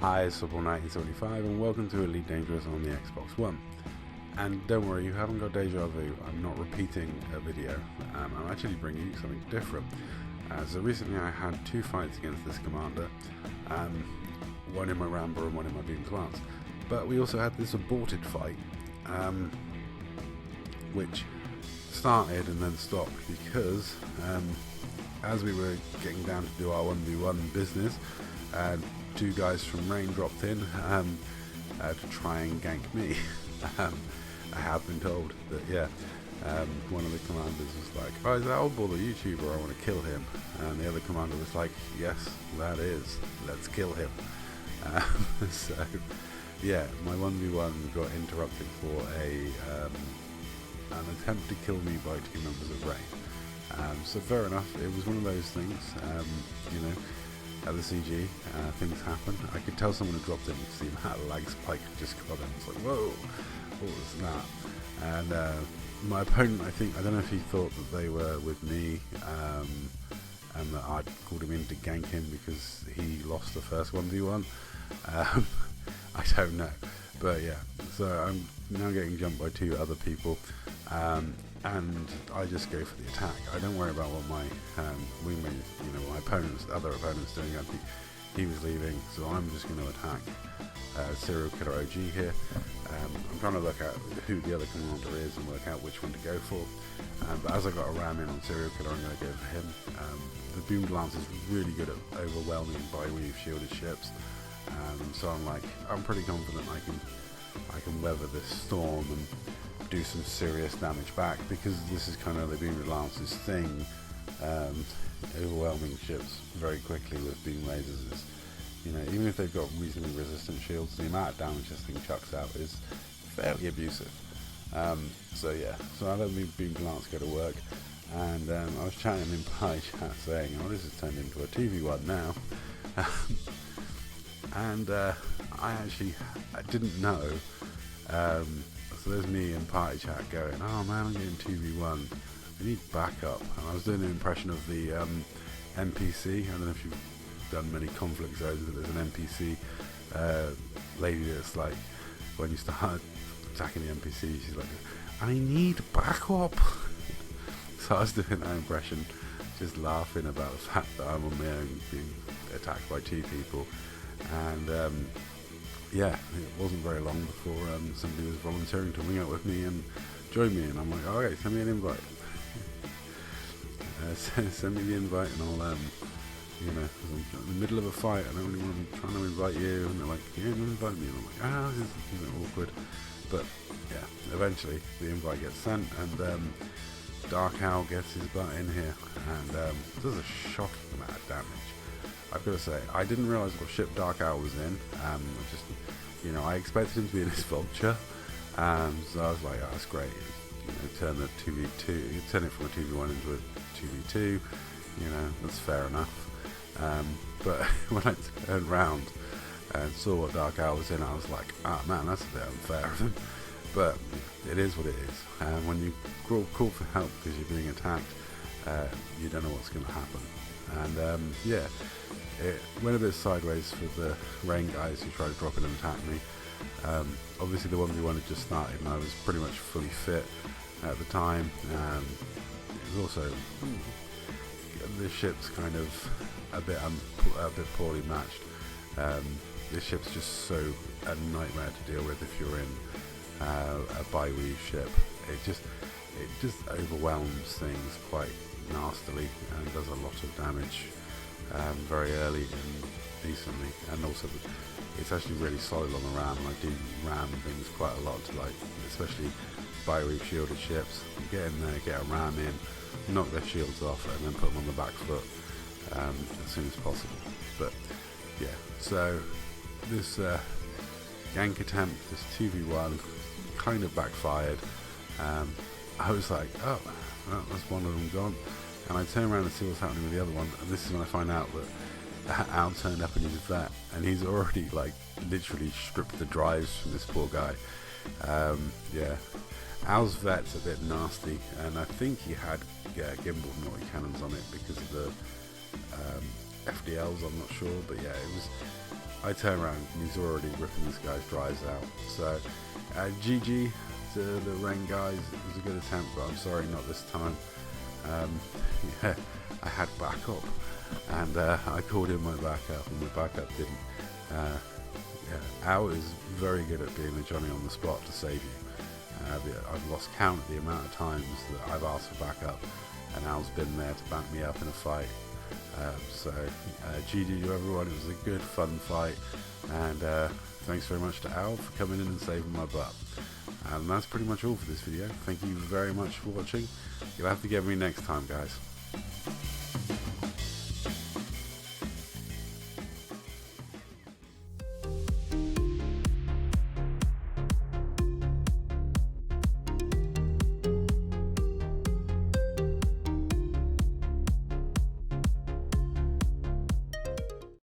Hi, it's Football1975 and welcome to Elite Dangerous on the Xbox One. And don't worry, you haven't got deja vu. I'm not repeating a video. I'm actually bringing you something different. So recently I had two fights against this commander, one in my Rambo and one in my Beams Lance. But we also had this aborted fight, which started and then stopped because as we were getting down to do our 1v1 business, two guys from Rain dropped in to try and gank me. I have been told that, one of the commanders was like, "Oh, is that old boy the YouTuber? I want to kill him." And the other commander was like, "Yes, that is. Let's kill him." So, yeah, my 1v1 got interrupted for an attempt to kill me by two members of Rain. So fair enough, it was one of those things, at the CG, things happen. I could tell someone had dropped in because the amount of lag spike had just got in. It's like, whoa, what was that? And my opponent, I don't know if he thought that they were with me, and that I'd called him in to gank him because he lost the first 1v1. I don't know. But yeah, so I'm now getting jumped by two other people, and I just go for the attack. I don't worry about what my wingmate, my other opponent's doing. I think he was leaving, so I'm just going to attack Serial Killer OG here. I'm trying to look at who the other commander is and work out which one to go for. But as I got a ram in on Serial Killer, I'm going to go for him. The Beam Lance is really good at overwhelming bi-weave shielded ships. So I'm pretty confident I can weather this storm and do some serious damage back, because this is kind of the Beam Lance's thing. Overwhelming ships very quickly with beam lasers is, even if they've got reasonably resistant shields, the amount of damage this thing chucks out is fairly abusive. So I let the Beam Lance go to work, and I was chatting in party chat saying, "Oh, this has turned into a 2v1 now." And I didn't know, so there's me in party chat going, "Oh man, I'm getting 2v1, I need backup." And I was doing an impression of the NPC, I don't know if you've done many conflict zones, but there's an NPC lady that's like, when you start attacking the NPC, she's like, "I need backup." So I was doing that impression, just laughing about the fact that I'm on my own being attacked by two people. And it wasn't very long before somebody was volunteering to wing up with me and join me, and I'm like, "Okay, send me an invite." Send me the invite, and I'll, because I'm in the middle of a fight, I don't really want to trying to invite you, and they're like, "Yeah, invite me," and I'm like, this is awkward. But yeah, eventually the invite gets sent, and Dark Owl gets his butt in here, and does a shocking amount of damage. I've got to say, I didn't realise what ship Dark Owl was in. I expected him to be in his Vulture, so I was like, "Oh, that's great." Turn the 2v2, turn it from a 2v1 into a 2v2. That's fair enough. But when I turned round and saw what Dark Owl was in, I was like, "Ah, man, that's a bit unfair of him." But it is what it is. When you call for help because you're being attacked, you don't know what's going to happen. And it went a bit sideways for the Rain guys who tried to drop in and attack me. Obviously the 1v1 had just started and I was pretty much fully fit at the time. It was also, the ship's kind of a bit poorly matched. This ship's just so a nightmare to deal with if you're in a bi-weave ship. It just overwhelms things quite nastily and does a lot of damage very early and decently, and also it's actually really solid on the ram, and I do ram things quite a lot to, especially bi-weave shielded ships. You get in there, get a ram in, knock their shields off, and then put them on the back foot as soon as possible. But yeah, so this gank attempt, this 2v1, kind of backfired. I was like, "Oh, well, that's one of them gone." And I turn around and see what's happening with the other one, and this is when I find out that Al turned up in his vet, and he's already literally stripped the drives from this poor guy. Al's vet's a bit nasty, and I think he had gimbal naughty cannons on it because of the FDLs, I'm not sure, but yeah, it was. I turn around and he's already ripping this guy's dries out. So GG to the Ren guys. It was a good attempt, but I'm sorry, not this time. Yeah, I had backup, and I called in my backup, and my backup didn't. Yeah, Owl is very good at being a Johnny on the spot to save you. I've lost count of the amount of times that I've asked for backup, and Owl's been there to back me up in a fight. So GG to everyone. It was a good, fun fight, and thanks very much to Owl for coming in and saving my butt. And that's pretty much all for this video. Thank you very much for watching. You'll have to get me next time, guys.